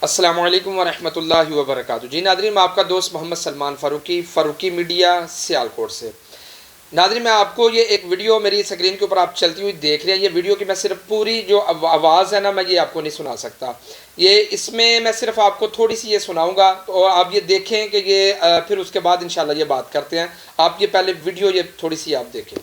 السلام علیکم ورحمۃ اللہ وبرکاتہ۔ جی ناظرین، میں آپ کا دوست محمد سلمان فاروقی میڈیا سیالکوٹ سے۔ ناظرین، میں آپ کو یہ ایک ویڈیو میری سکرین کے اوپر آپ چلتی ہوئی دیکھ رہے ہیں۔ یہ ویڈیو کی میں صرف پوری جو آواز ہے نا، میں یہ آپ کو نہیں سنا سکتا۔ اس میں صرف آپ کو تھوڑی سی یہ سناؤں گا، اور آپ یہ دیکھیں کہ یہ پھر اس کے بعد انشاءاللہ یہ بات کرتے ہیں۔ آپ یہ پہلے ویڈیو یہ تھوڑی سی آپ دیکھیں۔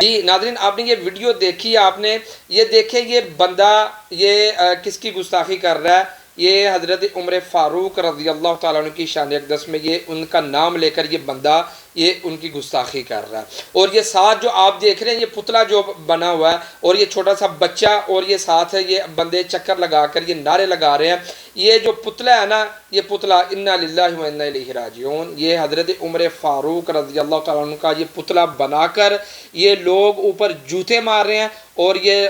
جی ناظرین، آپ نے یہ ویڈیو دیکھی، آپ نے یہ دیکھیں یہ بندہ یہ کس کی گستاخی کر رہا ہے۔ یہ حضرت عمر فاروق رضی اللہ تعالیٰ عنہ کی شان اقدس میں یہ ان کا نام لے کر یہ بندہ یہ ان کی گستاخی کر رہا ہے۔ اور یہ ساتھ جو آپ دیکھ رہے ہیں یہ پتلا جو بنا ہوا ہے، اور یہ چھوٹا سا بچہ، اور یہ ساتھ ہے یہ بندے چکر لگا کر یہ نعرے لگا رہے ہیں۔ یہ جو پتلا ہے نا، یہ پتلا انا للہ و انا الیہ راجعون، یہ حضرت عمر فاروق رضی اللہ تعالیٰ عنہ کا یہ پتلا بنا کر یہ لوگ اوپر جوتے مار رہے ہیں، اور یہ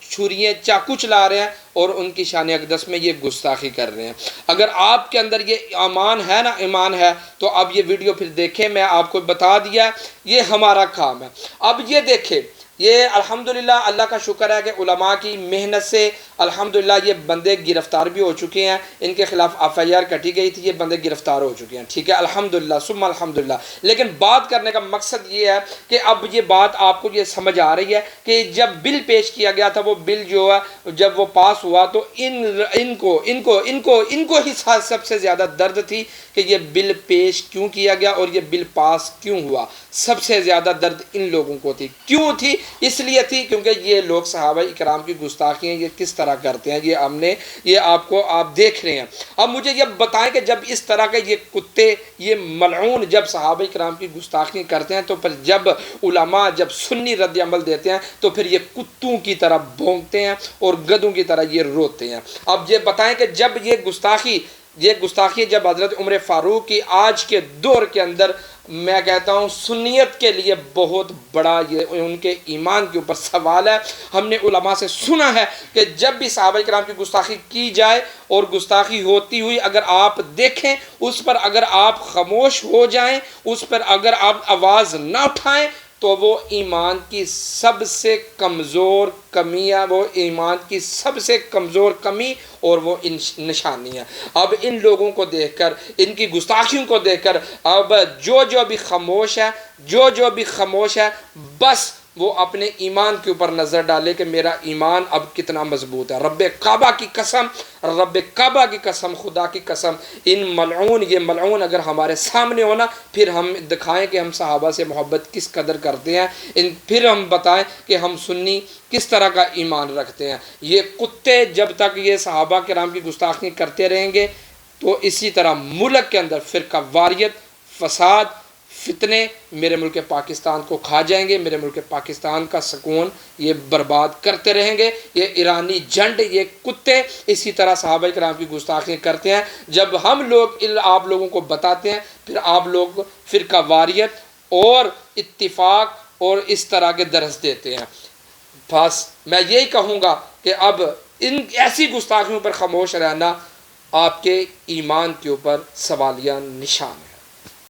چھریاں چاقو چلا رہے ہیں، اور ان کی شان اقدس میں یہ گستاخی کر رہے ہیں۔ اگر آپ کے اندر یہ ایمان ہے تو اب یہ ویڈیو پھر دیکھیں۔ میں آپ کو بتا دیا یہ ہمارا کام ہے۔ اب یہ دیکھیں، یہ الحمدللہ اللہ کا شکر ہے کہ علماء کی محنت سے الحمدللہ یہ بندے گرفتار بھی ہو چکے ہیں۔ ان کے خلاف FIR کٹی گئی تھی، یہ بندے گرفتار ہو چکے ہیں، ٹھیک ہے، الحمدللہ ثم الحمدللہ۔ لیکن بات کرنے کا مقصد یہ ہے کہ اب یہ بات آپ کو یہ سمجھ آ رہی ہے کہ جب بل پیش کیا گیا تھا، وہ بل جو ہے جب وہ پاس ہوا تو ان کو ہی سب سے زیادہ درد تھی کہ یہ بل پیش کیوں کیا گیا اور یہ بل پاس کیوں ہوا۔ سب سے زیادہ درد ان لوگوں کو تھی۔ کیوں تھی؟ اس لیے تھی کیونکہ یہ لوگ صحابہ اکرام کی گستاخی ہیں یہ کس طرح کرتے ہیں، یہ آپ دیکھ رہے ہیں۔ اب مجھے یہ بتائیں کہ جب اس طرح کے یہ کتے، یہ ملعون جب صحابہ اکرام کی گستاخی کرتے ہیں، تو پھر جب علماء جب سنی رد عمل دیتے ہیں تو پھر یہ کتوں کی طرح بھونکتے ہیں اور گدوں کی طرح یہ روتے ہیں۔ اب یہ بتائیں کہ جب یہ گستاخی جب حضرت عمر فاروق کی آج کے دور کے اندر، میں کہتا ہوں سنیت کے لیے بہت بڑا یہ ان کے ایمان کے اوپر سوال ہے۔ ہم نے علماء سے سنا ہے کہ جب بھی صحابہ کرام کی گستاخی کی جائے اور گستاخی ہوتی ہوئی اگر آپ دیکھیں، اس پر اگر آپ خاموش ہو جائیں، اس پر اگر آپ آواز نہ اٹھائیں، تو وہ ایمان کی سب سے کمزور کمی ہے، وہ ایمان کی سب سے کمزور کمی اور وہ نشانی ہے۔ اب ان لوگوں کو دیکھ کر، ان کی گستاخیوں کو دیکھ کر، اب جو بھی خاموش ہے بس وہ اپنے ایمان کے اوپر نظر ڈالے کہ میرا ایمان اب کتنا مضبوط ہے۔ رب کعبہ کی قسم، خدا کی قسم، یہ ملعون اگر ہمارے سامنے ہونا، پھر ہم دکھائیں کہ ہم صحابہ سے محبت کس قدر کرتے ہیں، پھر ہم بتائیں کہ ہم سنی کس طرح کا ایمان رکھتے ہیں۔ یہ کتے جب تک یہ صحابہ کرام کی گستاخی کرتے رہیں گے تو اسی طرح ملک کے اندر فرقہ واریت، فساد، فتنے میرے ملک پاکستان کو کھا جائیں گے۔ میرے ملک پاکستان کا سکون یہ برباد کرتے رہیں گے۔ یہ ایرانی جنڈ، یہ کتے اسی طرح صحابہ کرام کی گستاخی کرتے ہیں۔ جب ہم لوگ آپ لوگوں کو بتاتے ہیں، پھر آپ لوگ فرقہ واریت اور اتفاق اور اس طرح کے درس دیتے ہیں۔ بس میں یہی کہوں گا کہ اب ان ایسی گستاخیوں پر خاموش رہنا آپ کے ایمان کے اوپر سوالیہ نشان ہے۔